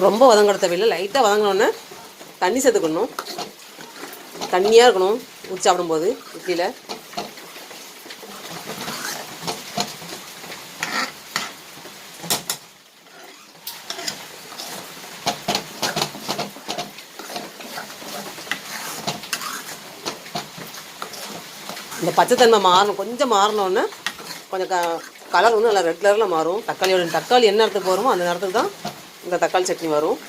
ரொம்ப வதங்கட தேவையில்லை, லைட்டாக வதங்கினோன்னே தண்ணி சேர்த்துக்கணும். தண்ணியாக இருக்கணும் ஊற்றி சாப்பிடும்போது இட்லியில். இந்த பச்சைத்தன்மை மாறணும், கொஞ்சம் மாறினோன்னே கொஞ்சம் கலர் வந்து நல்லா ரெட் கலரில் மாறும். தக்காளி என்ன நேரத்துக்கு போகிறோமோ அந்த நேரத்துக்கு தான் இந்த தக்காளி சட்னி வரும்.